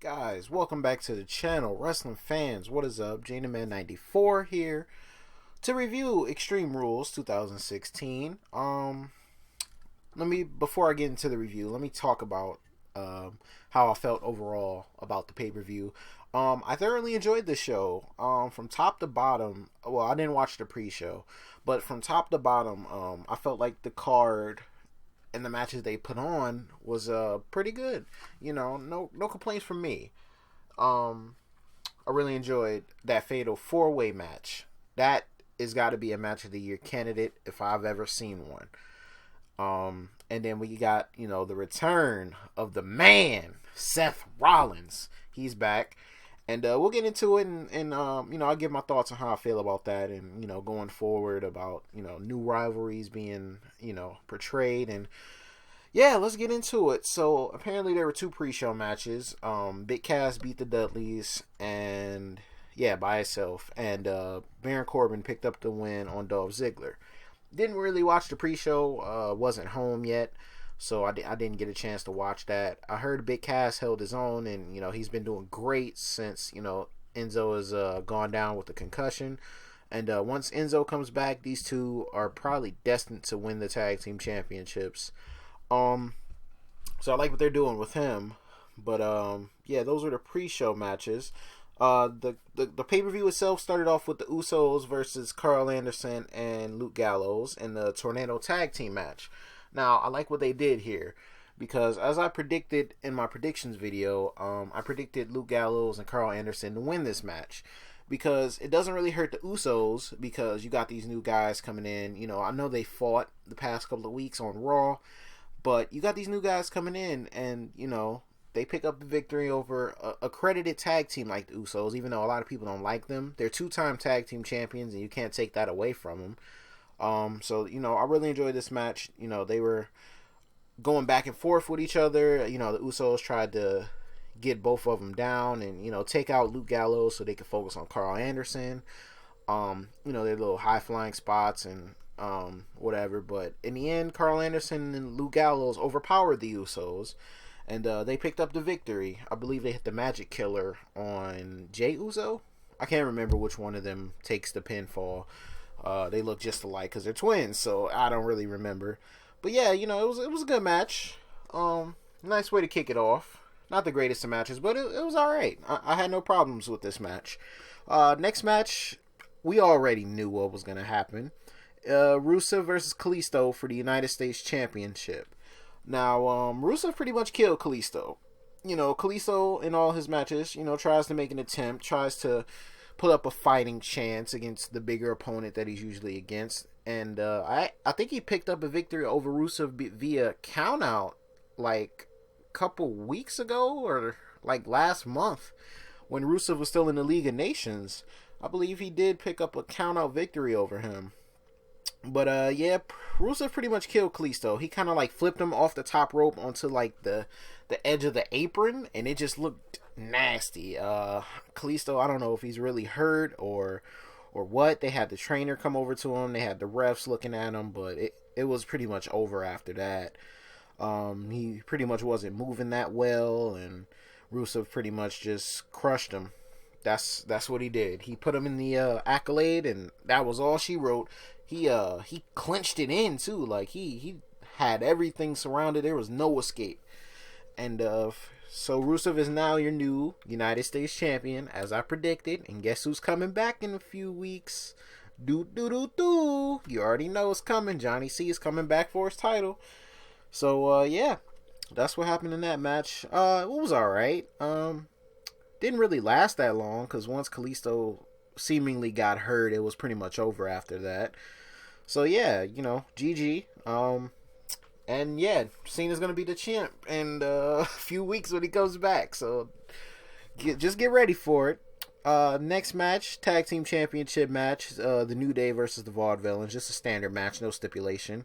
Guys, welcome back to the channel. Wrestling fans, what is up? JanaMan94 here to review Extreme Rules 2016. Before I get into the review, let me talk about how I felt overall about the pay-per-view. I thoroughly enjoyed the show. From top to bottom, well, I didn't watch the pre-show, but from top to bottom, I felt like the card and the matches they put on was pretty good. You know, no complaints from me. I really enjoyed that fatal 4-way match. That has got to be a match of the year candidate if I've ever seen one. And then we got, the return of the man, Seth Rollins. He's back. And we'll get into it, and I'll give my thoughts on how I feel about that, and going forward about new rivalries being portrayed, and yeah, let's get into it. So apparently there were 2 pre-show matches. Big Cass beat the Dudleys, and by itself, and Baron Corbin picked up the win on Dolph Ziggler. Didn't really watch the pre-show. Wasn't home yet. So I didn't get a chance to watch that. I heard Big Cass held his own, and he's been doing great since Enzo has gone down with the concussion. And once Enzo comes back, these two are probably destined to win the tag team championships. So I like what they're doing with him. But those were the pre-show matches. The pay-per-view itself started off with the Usos versus Carl Anderson and Luke Gallows in the Tornado Tag Team match. Now, I like what they did here, because as I predicted in my predictions video, I predicted Luke Gallows and Carl Anderson to win this match, because it doesn't really hurt the Usos, because you got these new guys coming in. I know they fought the past couple of weeks on Raw, but you got these new guys coming in, and, they pick up the victory over a credited tag team like the Usos, even though a lot of people don't like them. They're 2-time tag team champions, and you can't take that away from them. So I really enjoyed this match. They were going back and forth with each other. The Usos tried to get both of them down and, take out Luke Gallows so they could focus on Carl Anderson. Their little high-flying spots and whatever. But in the end, Carl Anderson and Luke Gallows overpowered the Usos, and they picked up the victory. I believe they hit the Magic Killer on Jey Uso. I can't remember which one of them takes the pinfall. They look just alike because they're twins, so I don't really remember. But yeah, it was a good match. Nice way to kick it off. Not the greatest of matches, but it was alright. I had no problems with this match. Next match, we already knew what was going to happen. Rusev versus Kalisto for the United States Championship. Now, Rusev pretty much killed Kalisto. Kalisto in all his matches, tries to make an attempt, tries to put up a fighting chance against the bigger opponent that he's usually against. And I think he picked up a victory over Rusev via countout like a couple weeks ago, or like last month when Rusev was still in the League of Nations. I believe he did pick up a countout victory over him. But Rusev pretty much killed Kalisto. He kind of like flipped him off the top rope onto like the edge of the apron, and it just looked nasty. Kalisto, I don't know if he's really hurt or what. They had the trainer come over to him. They had the refs looking at him, but it was pretty much over after that. He pretty much wasn't moving that well, and Rusev pretty much just crushed him. That's what he did. He put him in the accolade, and that was all she wrote. He clinched it in too. Like he had everything surrounded. There was no escape. And so Rusev is now your new United States champion, as I predicted. And guess who's coming back in a few weeks? You already know it's coming. Johnny C is coming back for his title. So that's what happened in that match. It was alright. Didn't really last that long, because once Kalisto seemingly got hurt, it was pretty much over after that. So yeah, GG. And yeah, Cena's gonna be the champ in a few weeks when he comes back. So just get ready for it. Next match, tag team championship match. The New Day versus the Vaudevillians. Just a standard match, no stipulation.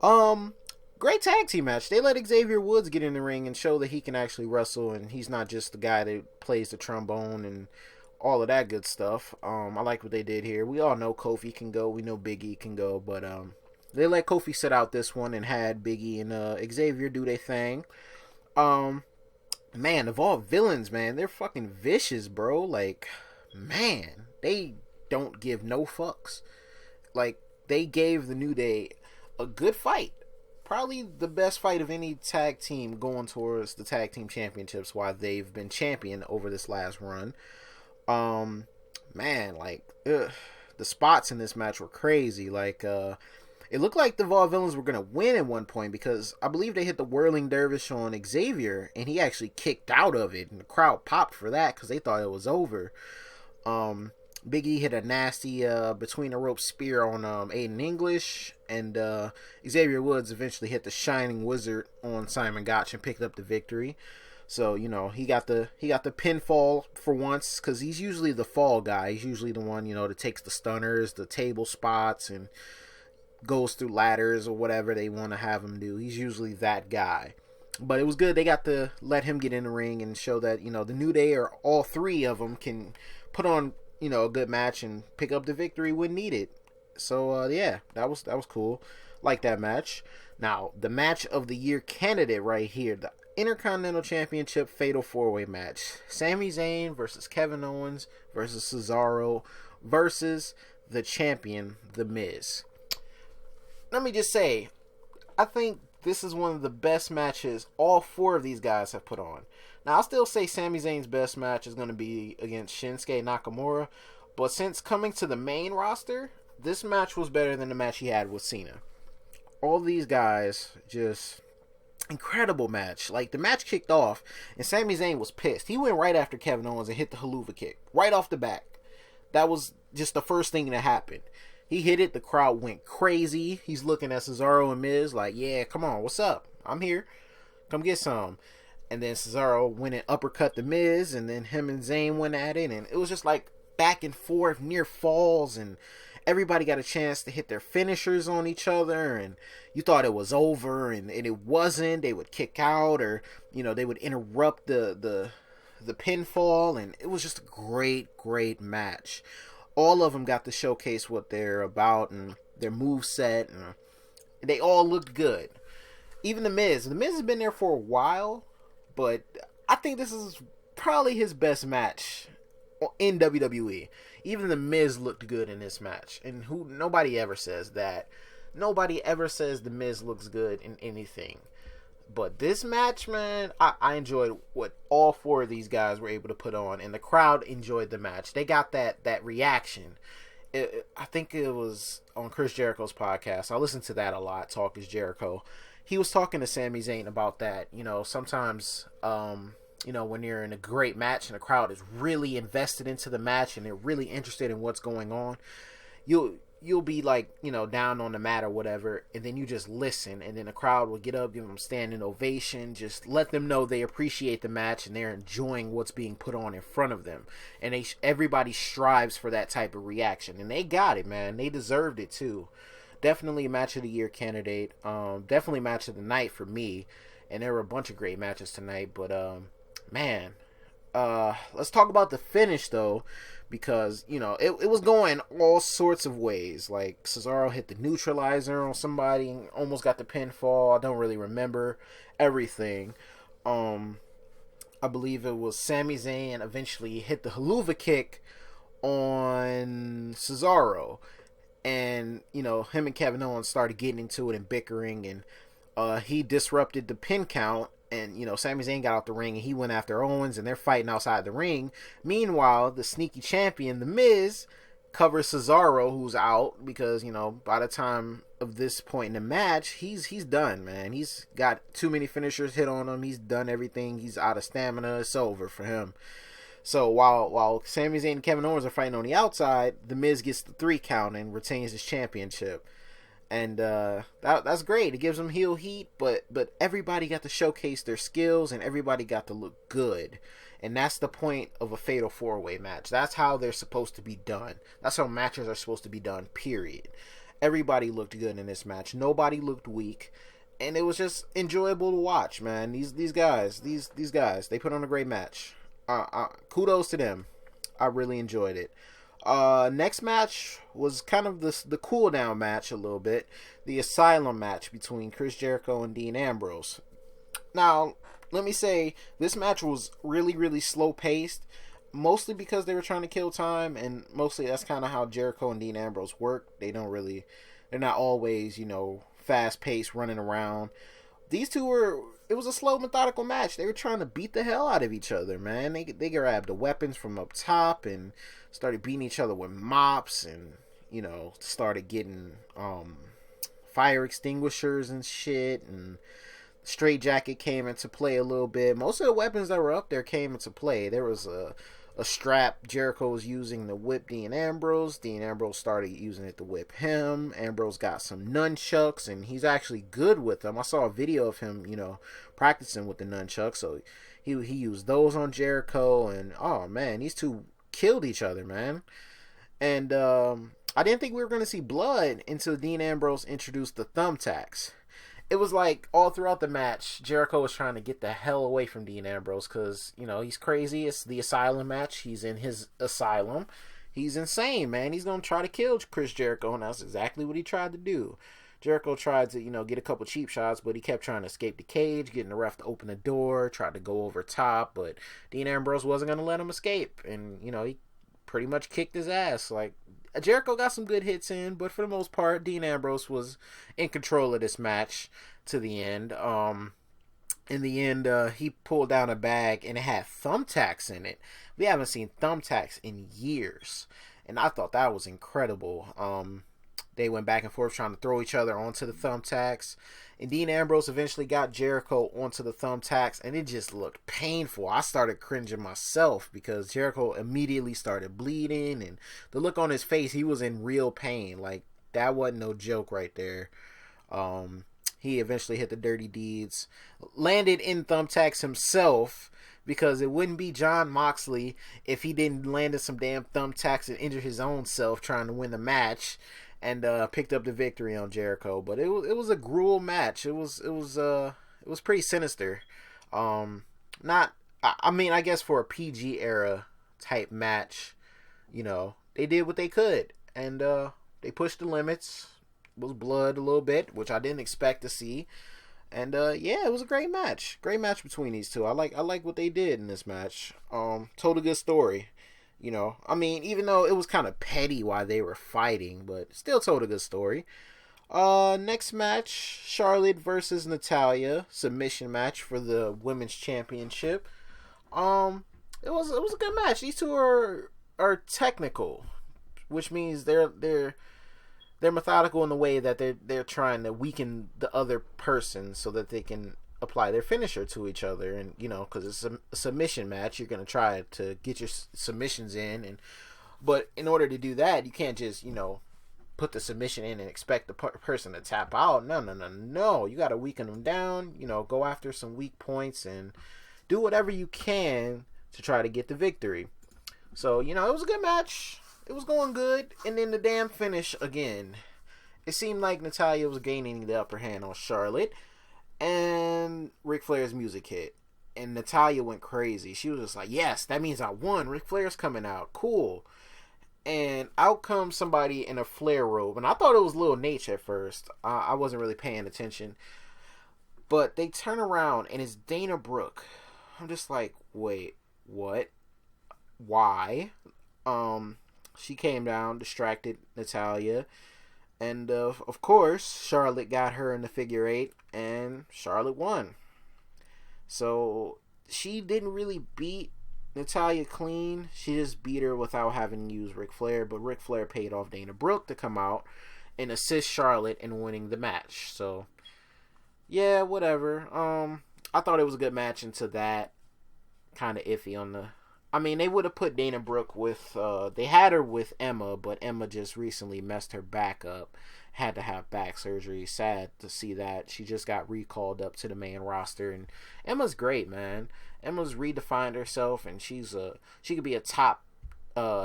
Great tag team match. They let Xavier Woods get in the ring and show that he can actually wrestle, and he's not just the guy that plays the trombone and all of that good stuff. I like what they did here. We all know Kofi can go. We know Big E can go, but they let Kofi sit out this one and had Big E and Xavier do their thing. man, the Vaudevillians, man, they're fucking vicious, bro. Like, man, they don't give no fucks. Like, they gave the New Day a good fight. Probably the best fight of any tag team going towards the tag team championships while they've been champion over this last run. Man, like, the spots in this match were crazy. Like, it looked like the Vaudevillains were going to win at one point because I believe they hit the whirling dervish on Xavier and he actually kicked out of it and the crowd popped for that because they thought it was over. Big E hit a nasty between the rope spear on Aiden English, and Xavier Woods eventually hit the Shining Wizard on Simon Gotch and picked up the victory. So, you know, he got the pinfall for once because he's usually the fall guy. He's usually the one, you know, that takes the stunners, the table spots, and goes through ladders or whatever they want to have him do. He's usually that guy. But it was good. They got to let him get in the ring and show that, you know, the New Day, or all three of them, can put on, you know, a good match and pick up the victory when needed. So, yeah, that was cool. Like that match. Now, the match of the year candidate right here, the Intercontinental Championship Fatal 4-Way match. Sami Zayn versus Kevin Owens versus Cesaro versus the champion, The Miz. Let me just say, I think this is one of the best matches all four of these guys have put on. Now, I'll still say Sami Zayn's best match is going to be against Shinsuke Nakamura, but since coming to the main roster, this match was better than the match he had with Cena. All these guys, just incredible match. Like, the match kicked off, and Sami Zayn was pissed. He went right after Kevin Owens and hit the haluva kick, right off the back. That was just the first thing that happened. He hit it, the crowd went crazy. He's looking at Cesaro and Miz like, yeah, come on, what's up? I'm here. Come get some. And then Cesaro went and uppercut the Miz, and then him and Zayn went at it, and it was just like back and forth, near falls, and everybody got a chance to hit their finishers on each other, and you thought it was over, and it wasn't. They would kick out, or, you know, they would interrupt the pinfall, and it was just a great match. All of them got to showcase what they're about and their moveset, and they all looked good. Even the Miz. The Miz has been there for a while, but I think this is probably his best match in WWE. Even the Miz looked good in this match, and nobody ever says that. Nobody ever says the Miz looks good in anything. But this match, man, I enjoyed what all four of these guys were able to put on, and the crowd enjoyed the match. They got that reaction. I think it was on Chris Jericho's podcast. I listen to that a lot, Talk is Jericho. He was talking to Sami Zayn about that. You know, sometimes, you know, when you're in a great match and the crowd is really invested into the match and they're really interested in what's going on, you'll be like, you know, down on the mat or whatever, and then you just listen, and then the crowd will get up, give them a standing ovation, just let them know they appreciate the match and they're enjoying what's being put on in front of them. And everybody strives for that type of reaction, and they got it, man. They deserved it too. Definitely match of the year candidate. Definitely match of the night for me. And there were a bunch of great matches tonight, but man, let's talk about the finish though, because, you know, it was going all sorts of ways. Like, Cesaro hit the neutralizer on somebody and almost got the pinfall. I don't really remember everything. I believe it was Sami Zayn eventually hit the haluva kick on Cesaro, and, you know, him and Kevin Owens started getting into it and bickering, and he disrupted the pin count. And, you know, Sami Zayn got out the ring and he went after Owens, and they're fighting outside the ring. Meanwhile, the sneaky champion, The Miz, covers Cesaro, who's out, because, you know, by the time of this point in the match, he's done, man. He's got too many finishers hit on him. He's done everything. He's out of stamina. It's over for him. So while Sami Zayn and Kevin Owens are fighting on the outside, The Miz gets the 3 count and retains his championship. And that's great. It gives them heel heat, but everybody got to showcase their skills, and everybody got to look good. And that's the point of a Fatal 4-Way match. That's how they're supposed to be done. That's how matches are supposed to be done, period. Everybody looked good in this match. Nobody looked weak. And it was just enjoyable to watch, man. These guys, they put on a great match. Kudos to them. I really enjoyed it. Next match was kind of the cool down match a little bit. The Asylum match between Chris Jericho and Dean Ambrose. Now, let me say this match was really, really slow paced, mostly because they were trying to kill time, and mostly that's kind of how Jericho and Dean Ambrose work. They're not always, fast paced running around. These two it was a slow, methodical match. They were trying to beat the hell out of each other, man. They grabbed the weapons from up top and started beating each other with mops, and started getting fire extinguishers and shit, and straight jacket came into play a little bit. Most of the weapons that were up there came into play. There was a strap Jericho was using to whip Dean Ambrose. Dean Ambrose started using it to whip him. Ambrose got some nunchucks, and he's actually good with them. I saw a video of him, practicing with the nunchucks. So he used those on Jericho, and oh man, these two killed each other, man. And I didn't think we were going to see blood until Dean Ambrose introduced the thumbtacks. It was like all throughout the match, Jericho was trying to get the hell away from Dean Ambrose because, he's crazy. It's the asylum match. He's in his asylum. He's insane, man. He's going to try to kill Chris Jericho, and that's exactly what he tried to do. Jericho tried to, get a couple cheap shots, but he kept trying to escape the cage, getting the ref to open the door, tried to go over top, but Dean Ambrose wasn't going to let him escape, and, he pretty much kicked his ass. Like, Jericho got some good hits in, but for the most part, Dean Ambrose was in control of this match to the end. In the end, he pulled down a bag and it had thumbtacks in it. We haven't seen thumbtacks in years, and I thought that was incredible. They went back and forth trying to throw each other onto the thumbtacks, and Dean Ambrose eventually got Jericho onto the thumbtacks, and it just looked painful. I started cringing myself because Jericho immediately started bleeding, and the look on his face, he was in real pain. Like, that wasn't no joke right there. He eventually hit the dirty deeds, landed in thumbtacks himself, because it wouldn't be Jon Moxley if he didn't land in some damn thumbtacks and injure his own self trying to win the match, and picked up the victory on Jericho. But it was a gruel match. It was pretty sinister. I guess for a PG era type match, they did what they could, and they pushed the limits. It was blood a little bit, which I didn't expect to see. And it was a great match. Great match between these two. I like what they did in this match. Told a good story. Even though it was kind of petty while they were fighting, but still told a good story. Next match, Charlotte versus Natalya, submission match for the women's championship. It was a good match. These two are technical, which means they're methodical in the way that they're trying to weaken the other person so that they can apply their finisher to each other. And because it's a submission match, you're going to try to get your submissions in, but in order to do that, you can't just put the submission in and expect the person to tap out. No, you got to weaken them down, go after some weak points and do whatever you can to try to get the victory. So it was a good match. It was going good, and then the damn finish again. It seemed like Natalya was gaining the upper hand on Charlotte, and Ric Flair's music hit, and Natalya went crazy. She was just like, yes, that means I won. Ric Flair's coming out. Cool. And out comes somebody in a Flair robe, and I thought it was Lil Nate at first. I wasn't really paying attention. But they turn around, and it's Dana Brooke. I'm just like, wait, what? Why? She came down, distracted Natalya, and of course, Charlotte got her in the figure eight, and Charlotte won. So she didn't really beat Natalya clean. She just beat her without having to use Ric Flair, but Ric Flair paid off Dana Brooke to come out and assist Charlotte in winning the match. So yeah, whatever. I thought it was a good match until that. Kind of iffy on the... they would have put Dana Brooke with... they had her with Emma, but Emma just recently messed her back up. Had to have back surgery. Sad to see that. She just got recalled up to the main roster, and Emma's great, man. Emma's redefined herself, and she could be a top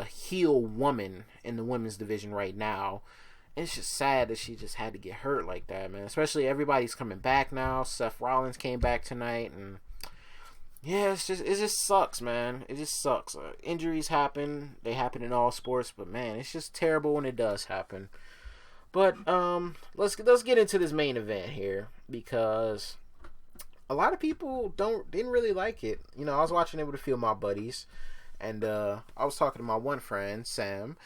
heel woman in the women's division right now. And it's just sad that she just had to get hurt like that, man. Especially everybody's coming back now. Seth Rollins came back tonight, and yeah, it just sucks, man. It just sucks. Injuries happen. They happen in all sports, but man, it's just terrible when it does happen. But let's get into this main event here, because a lot of people didn't really like it. You know, I was watching it with a few of my buddies, and I was talking to my one friend, Sam,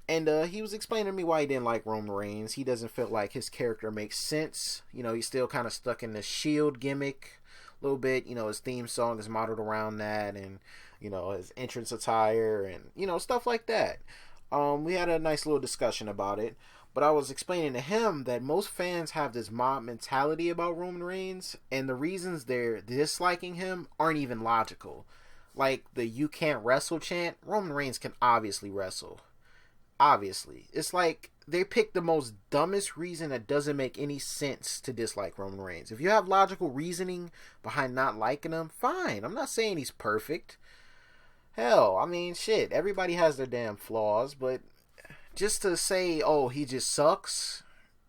and he was explaining to me why he didn't like Roman Reigns. He doesn't feel like his character makes sense. You know, he's still kind of stuck in the Shield gimmick a little bit. You know, his theme song is modeled around that, and you know, his entrance attire, and you know, stuff like that. We had a nice little discussion about it, but I was explaining to him that most fans have this mob mentality about Roman Reigns, and the reasons they're disliking him aren't even logical. Like the "you can't wrestle" chant, Roman Reigns can obviously wrestle. Obviously. It's like they picked the most dumbest reason that doesn't make any sense to dislike Roman Reigns. If you have logical reasoning behind not liking him, fine. I'm not saying he's perfect. Hell, I mean, shit, everybody has their damn flaws, but just to say, oh, he just sucks,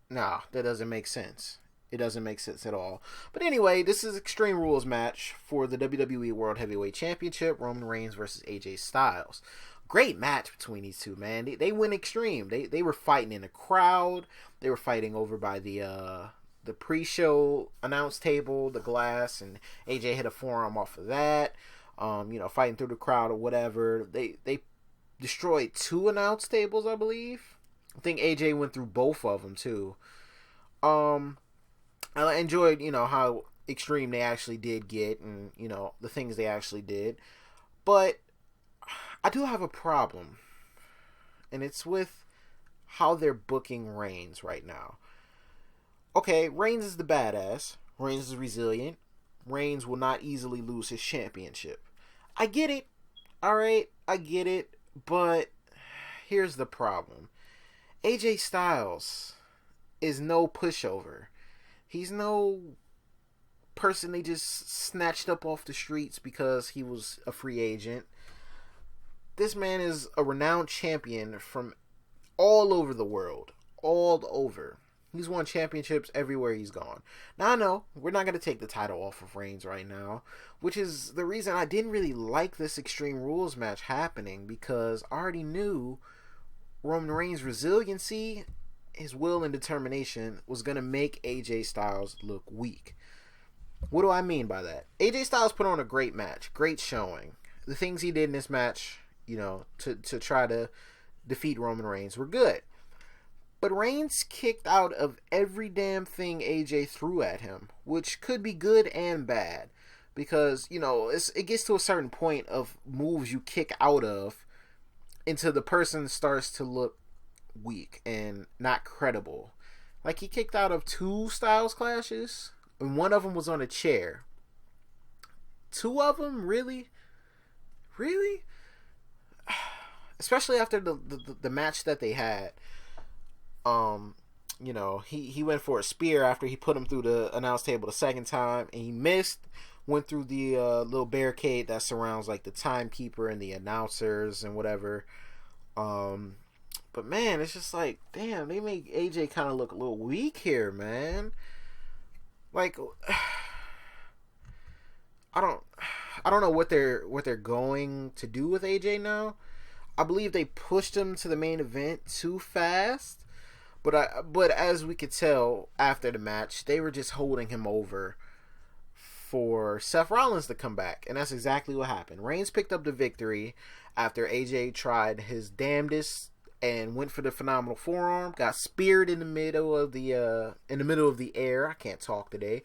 nah, that doesn't make sense. It doesn't make sense at all. But anyway, this is Extreme Rules match for the WWE World Heavyweight Championship, Roman Reigns versus AJ Styles. Great match between these two, man. They went extreme. They were fighting in the crowd. They were fighting over by the pre-show announce table, the glass, and AJ hit a forearm off of that. You know, fighting through the crowd or whatever. They destroyed 2 announce tables, I believe. I think AJ went through both of them too. I enjoyed, you know, how extreme they actually did get, and you know, the things they actually did. But I do have a problem, and it's with how they're booking Reigns right now. Okay, Reigns is the badass. Reigns is resilient. Reigns will not easily lose his championship. I get it. Alright, I get it. But here's the problem. AJ Styles is no pushover. He's no person they just snatched up off the streets because he was a free agent. This man is a renowned champion from all over the world. All over. He's won championships everywhere he's gone. Now, I know we're not going to take the title off of Reigns right now, which is the reason I didn't really like this Extreme Rules match happening, because I already knew Roman Reigns' resiliency, his will and determination was going to make AJ Styles look weak. What do I mean by that? AJ Styles put on a great match, great showing. The things he did in this match, you know, to try to defeat Roman Reigns were good. But Reigns kicked out of every damn thing AJ threw at him, which could be good and bad. Because, you know, it gets to a certain point of moves you kick out of until the person starts to look weak and not credible. Like, he kicked out of 2 Styles clashes, and one of them was on a chair. 2 of them? Really? Really? Especially after the match that they had. You know, he went for a spear after he put him through the announce table the second time, and he missed. Went through the little barricade that surrounds like the timekeeper and the announcers and whatever. But man, it's just like, damn, they make AJ kind of look a little weak here, man. Like, I don't know what they're going to do with AJ now. I believe they pushed him to the main event too fast. But as we could tell after the match, they were just holding him over for Seth Rollins to come back, and that's exactly what happened. Reigns picked up the victory after AJ tried his damnedest and went for the phenomenal forearm, got speared in the middle of the air. I can't talk today.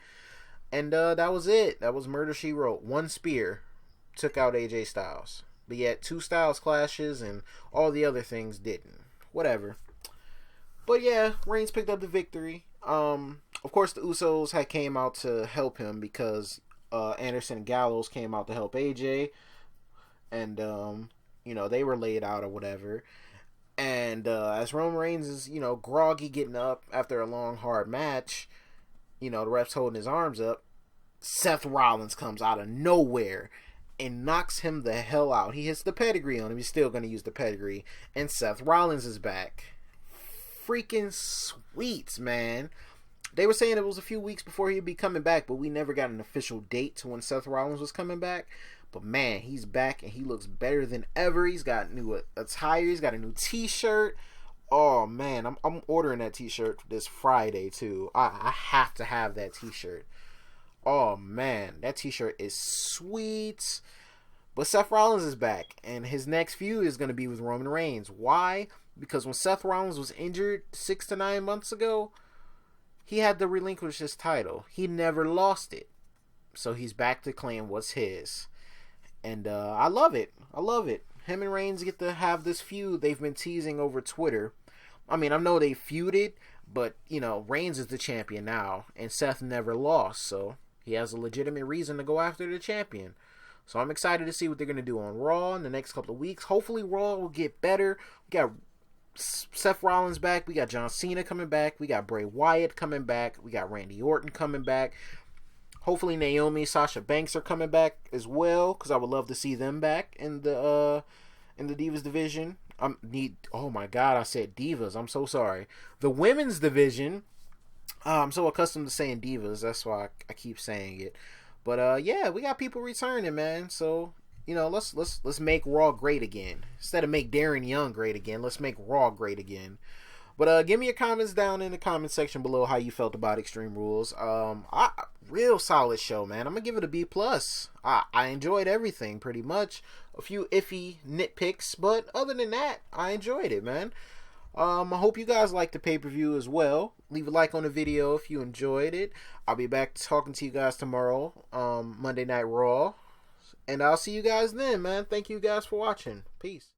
And that was it. That was Murder, She Wrote. 1 spear took out AJ Styles. But yet 2 Styles clashes and all the other things didn't. Whatever. But yeah, Reigns picked up the victory. Of course, the Usos had came out to help him because Anderson and Gallows came out to help AJ. And, you know, they were laid out or whatever. And as Roman Reigns is, you know, groggy getting up after a long, hard match, you know, the ref's holding his arms up, Seth Rollins comes out of nowhere and knocks him the hell out. He hits the pedigree on him. He's still going to use the pedigree. And Seth Rollins is back. Freaking sweet, man. They were saying it was a few weeks before he'd be coming back, but we never got an official date to when Seth Rollins was coming back. But man, he's back and he looks better than ever. He's got new attire. He's got a new t-shirt. Oh man, I'm ordering that t-shirt this Friday too. I have to have that t-shirt. Oh man, that t-shirt is sweet. But Seth Rollins is back, and his next feud is going to be with Roman Reigns. Why? Because when Seth Rollins was injured 6 to 9 months ago, he had to relinquish his title. He never lost it. So he's back to claim what's his. And I love it. I love it. Him and Reigns get to have this feud they've been teasing over Twitter. I mean, I know they feuded, but, you know, Reigns is the champion now, and Seth never lost, so he has a legitimate reason to go after the champion. So I'm excited to see what they're going to do on Raw in the next couple of weeks. Hopefully Raw will get better. We got Seth Rollins back. We got John Cena coming back. We got Bray Wyatt coming back. We got Randy Orton coming back. Hopefully Naomi, Sasha Banks are coming back as well, because I would love to see them back in the Divas division. Oh my God, I said Divas. I'm so sorry. The women's division. I'm so accustomed to saying Divas. That's why I keep saying it. But yeah, we got people returning, man. So, you know, let's make Raw great again. Instead of make Darren Young great again, let's make Raw great again. But give me your comments down in the comment section below how you felt about Extreme Rules. Real solid show, man. I'm gonna give it a B+. I enjoyed everything pretty much. A few iffy nitpicks, but other than that, I enjoyed it, man. I hope you guys liked the pay-per-view as well. Leave a like on the video if you enjoyed it. I'll be back talking to you guys tomorrow, Monday Night Raw. And I'll see you guys then, man. Thank you guys for watching. Peace.